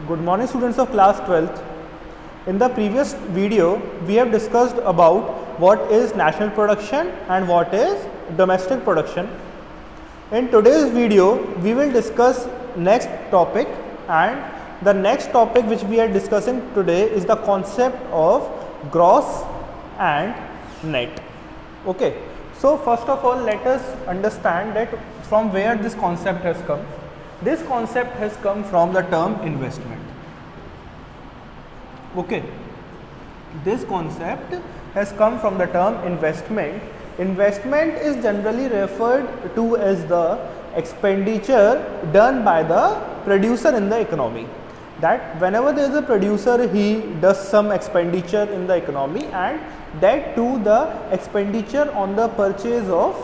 Good morning, students of class 12th. In the previous video, we have discussed about what is national production and what is domestic production. In today's video, we will discuss next topic, and the next topic which we are discussing today is the concept of gross and net. Okay. So first of all, let us understand that from where this concept has come. This concept has come from the term investment. Okay. This concept has come from the term investment. Investment is generally referred to as the expenditure done by the producer in the economy. That whenever there is a producer, he does some expenditure in the economy, and that too the expenditure on the purchase of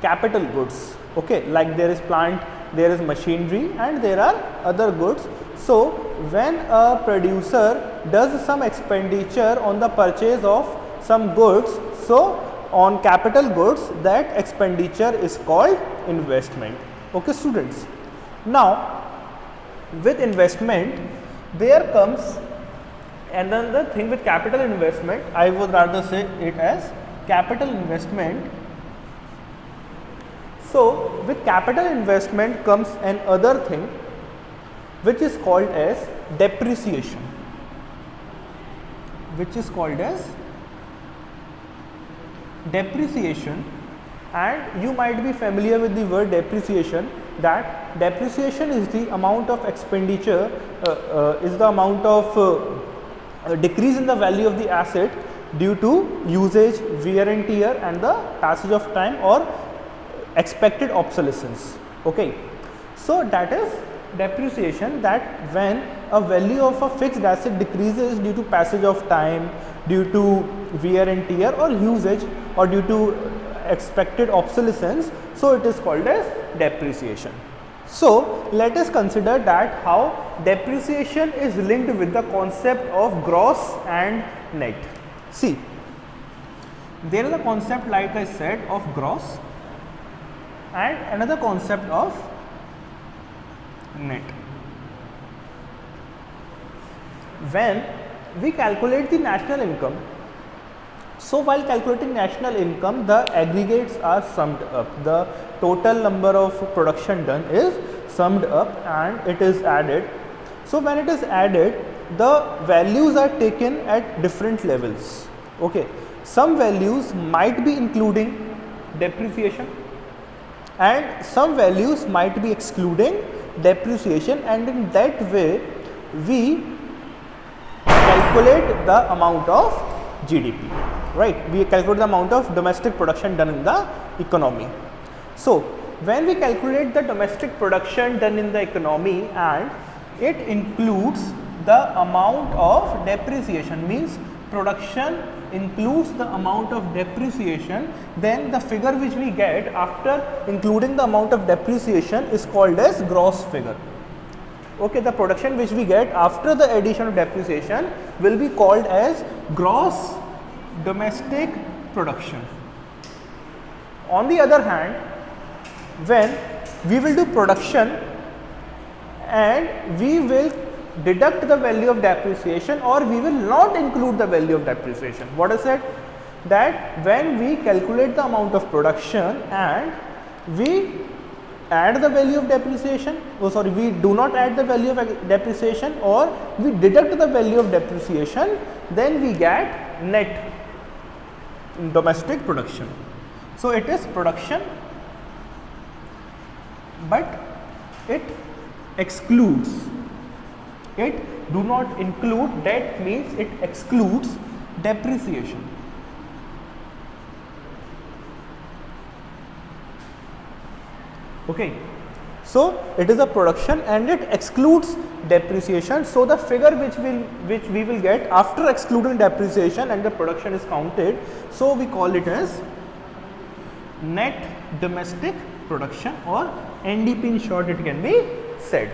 capital goods. Okay, like there is plant, there is machinery, and there are other goods. So when a producer does some expenditure on the purchase of some goods, so on capital goods, that expenditure is called investment. Okay, students. Now with investment, there comes another thing with capital investment. I would rather say it as capital investment. So with capital investment comes another thing which is called as depreciation, and you might be familiar with the word depreciation. That depreciation is the amount of expenditure, is the amount of decrease in the value of the asset due to usage, wear and tear, and the passage of time or expected obsolescence. Okay. So that is depreciation, that when a value of a fixed asset decreases due to passage of time, due to wear and tear or usage, or due to expected obsolescence, so it is called as depreciation. So let us consider that how depreciation is linked with the concept of gross and net. See, there is a concept, like I said, of gross and another concept of net. When we calculate the national income, so while calculating national income, the aggregates are summed up. The total number of production done is summed up and it is added. So when it is added, the values are taken at different levels. Okay. Some values might be including depreciation and some values might be excluding depreciation, and in that way we calculate the amount of GDP, right? We calculate the amount of domestic production done in the economy. So when we calculate the domestic production done in the economy and it includes the amount of depreciation, means production includes the amount of depreciation, then the figure which we get after including the amount of depreciation is called as gross figure. Okay, the production which we get after the addition of depreciation will be called as gross domestic production. On the other hand, when we will do production and we will deduct the value of depreciation, or we will not include the value of depreciation. What is it? That when we calculate the amount of production and we add the value of depreciation, we do not add the value of depreciation, or we deduct the value of depreciation, then we get net domestic production. So it is production, but it excludes, it do not include, that means it excludes depreciation. Okay. So it is a production and it excludes depreciation. So the figure which we will get after excluding depreciation and the production is counted, so we call it as net domestic production, or NDP in short it can be said.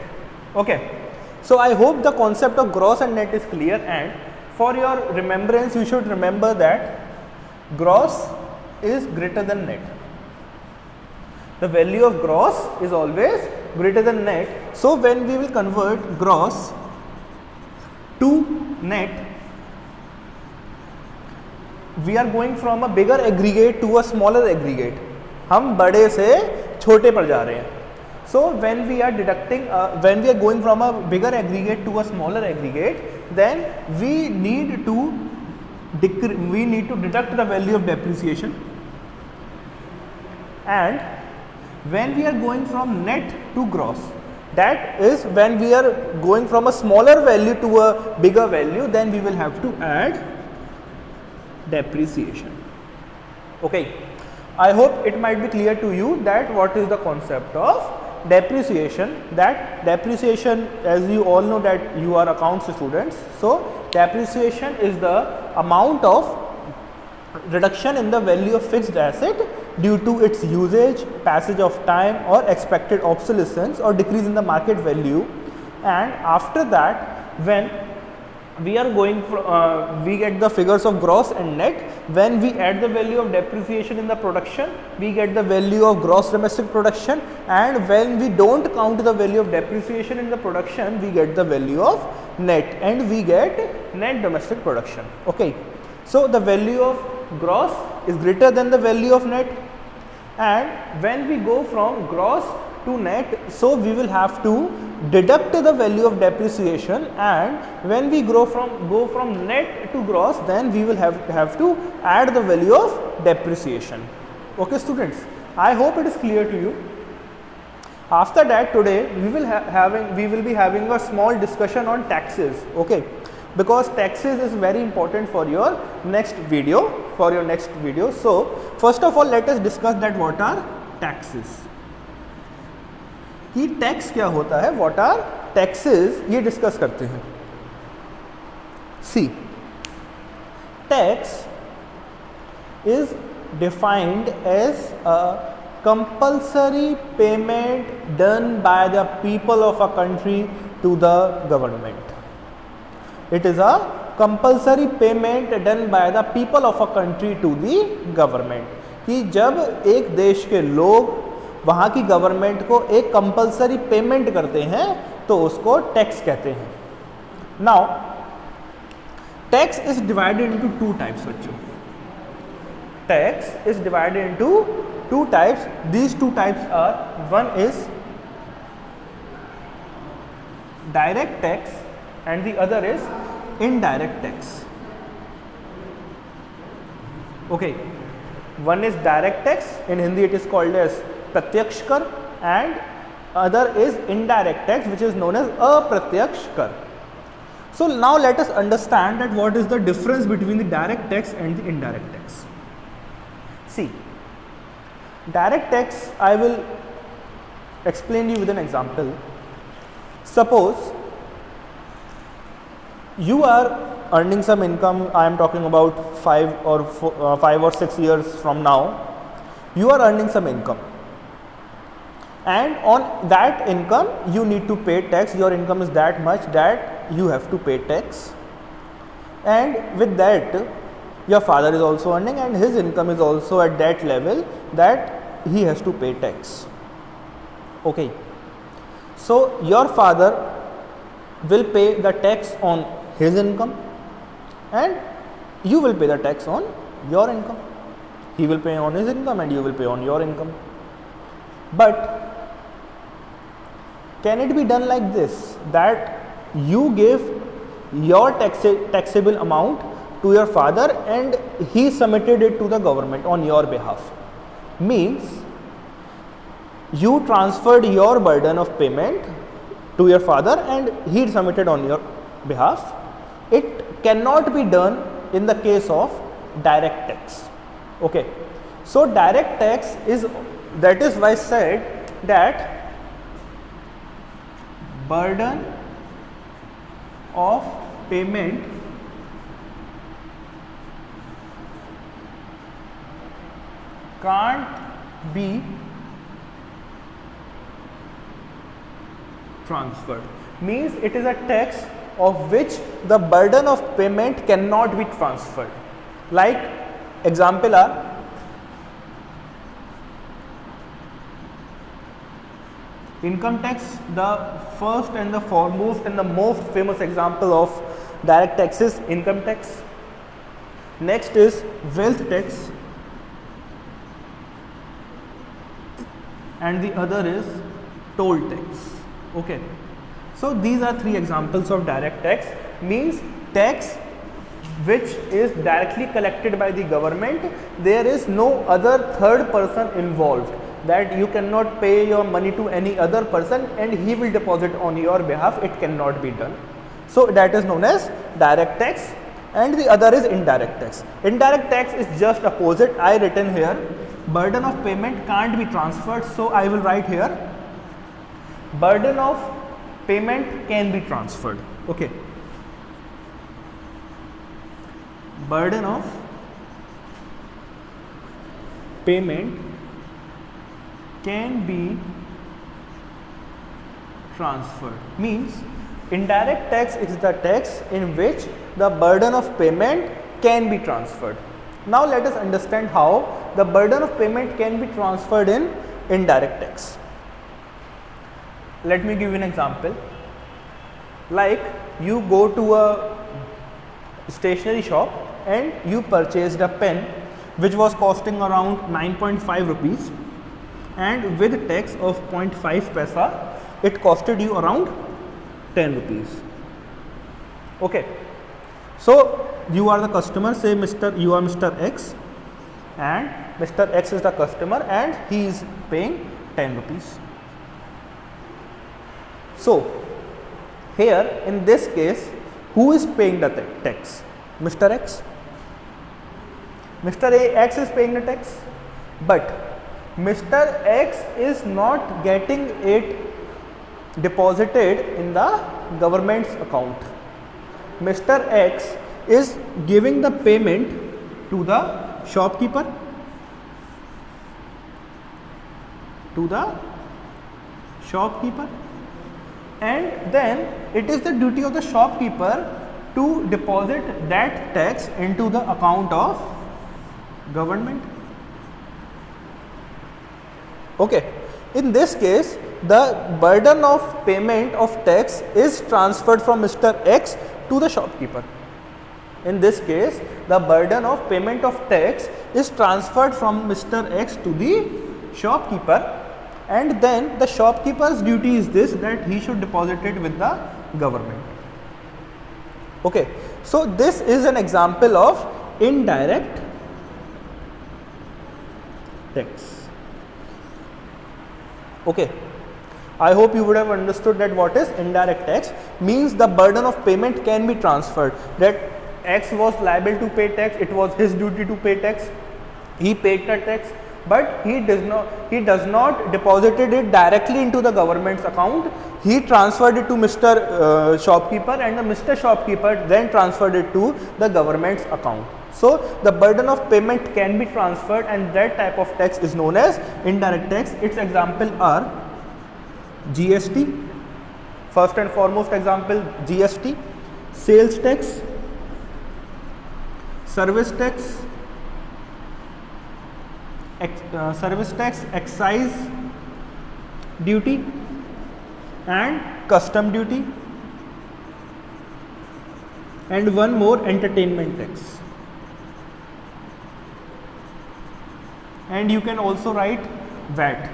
Okay. So I hope the concept of gross and net is clear, and for your remembrance you should remember that gross is greater than net. The value of gross is always greater than net. So when we will convert gross to net, we are going from a bigger aggregate to a smaller aggregate. हम बड़े से छोटे पर जा रहे हैं. So when we are deducting, when we are going from a bigger aggregate to a smaller aggregate, then we need to deduct the value of depreciation. And when we are going from net to gross, that is when we are going from a smaller value to a bigger value, then we will have to add depreciation. Okay, I hope it might be clear to you that what is the concept of depreciation. That depreciation, as you all know that you are accounts students, so depreciation is the amount of reduction in the value of fixed asset due to its usage, passage of time, or expected obsolescence or decrease in the market value. And after that, when we are going from, we get the figures of gross and net. When we add the value of depreciation in the production, we get the value of gross domestic production, and when we don't count the value of depreciation in the production, we get the value of net, and we get net domestic production. Okay, so the value of gross is greater than the value of net, and when we go from gross to net, so we will have to deduct the value of depreciation, and when we go from net to gross, then we will have to add the value of depreciation. Okay students, I hope it is clear to you. After that, today we will be having a small discussion on taxes. Okay, because taxes is very important for your next video, So first of all, let us discuss that what are taxes. कि tax क्या होता है, what are taxes, ये discuss करते हैं. See, tax is defined as a compulsory payment done by the people of a country to the government. It is a compulsory payment done by the people of a country to the government. कि जब एक देश के लोग वहाँ की government को एक कंपल्सरी पेमेंट करते हैं तो उसको टैक्स कहते हैं. Now tax is divided into two types बच्चों. Tax is divided into two types. These two types are, one is direct tax and the other is indirect tax. Okay, one is direct tax, in Hindi it is called as प्रत्यक्ष कर, and other is indirect tax, which is known as अप्रत्यक्ष कर. So now let us understand that what is the difference between the direct tax and the indirect tax. See, direct tax I will explain you with an example. Suppose you are earning some income. I am talking about 5 or 6 years from now. You are earning some income, and on that income you need to pay tax. Your income is that much that you have to pay tax, and with that your father is also earning and his income is also at that level that he has to pay tax. Okay, so your father will pay the tax on his income and you will pay the tax on your income. He will pay on his income and you will pay on your income. But can it be done like this, that you give your taxable amount to your father and he submitted it to the government on your behalf? Means you transferred your burden of payment to your father and he submitted on your behalf. It cannot be done in the case of direct tax. Okay, so direct tax is, that is why said that burden of payment can't be transferred. Means it is a tax of which the burden of payment cannot be transferred. Like example are, Income tax, the first and the foremost and the most famous example of direct tax is income tax. Next is wealth tax, and the other is toll tax. Okay. So these are three examples of direct tax, means tax which is directly collected by the government. There is no other third person involved, that you cannot pay your money to any other person and he will deposit on your behalf. It cannot be done. So that is known as direct tax, and the other is indirect tax. Indirect tax is just opposite. I written here, burden of payment can't be transferred, so I will write here, burden of payment can be transferred. Okay. Burden of payment can be transferred, means indirect tax is the tax in which the burden of payment can be transferred. Now let us understand how the burden of payment can be transferred in indirect tax. Let me give you an example. Like you go to a stationery shop and you purchased a pen which was costing around 9.5 rupees, and with tax of 0.5 paisa it costed you around 10 rupees. Okay. So you are the customer, say you are Mr. X, and Mr. X is the customer and he is paying 10 rupees. So here in this case, who is paying the tax? Mr. X. Mr. X is paying the tax, but Mr. X is not getting it deposited in the government's account. Mr. X is giving the payment to the shopkeeper, and then it is the duty of the shopkeeper to deposit that tax into the account of government. Okay. In this case, the burden of payment of tax is transferred from Mr. X to the shopkeeper. In this case, the burden of payment of tax is transferred from Mr. X to the shopkeeper, and then the shopkeeper's duty is this, that he should deposit it with the government. Okay. So this is an example of indirect tax. Okay. I hope you would have understood that what is indirect tax, means the burden of payment can be transferred, that X was liable to pay tax, it was his duty to pay tax, he paid the tax, but he does not deposited it directly into the government's account. He transferred it to Mr. Shopkeeper, and the Mr. Shopkeeper then transferred it to the government's account. So the burden of payment can be transferred, and that type of tax is known as indirect tax. Its example are GST, first and foremost example GST, sales tax, service tax, excise duty and custom duty, and one more, entertainment tax. And you can also write VAT,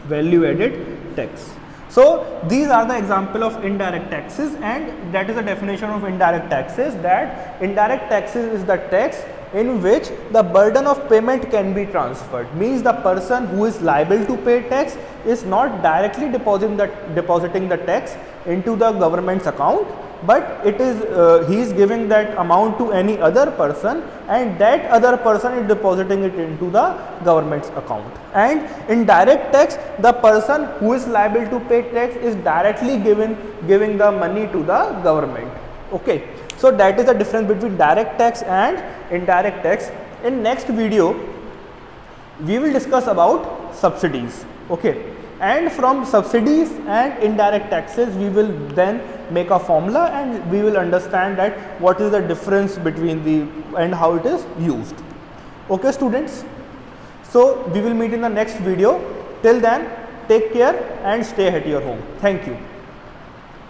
value added tax. So these are the example of indirect taxes, and that is the definition of indirect taxes, that indirect taxes is the tax in which the burden of payment can be transferred, means the person who is liable to pay tax is not directly depositing the tax into the government's account, but it is he is giving that amount to any other person, and that other person is depositing it into the government's account. And in direct tax, the person who is liable to pay tax is directly giving the money to the government. Okay. So that is the difference between direct tax and indirect tax. In next video, we will discuss about subsidies. Okay. And from subsidies and indirect taxes, we will then make a formula, and we will understand that what is the difference between the and how it is used. Okay, students. So we will meet in the next video. Till then, Take care and stay at your home. Thank you.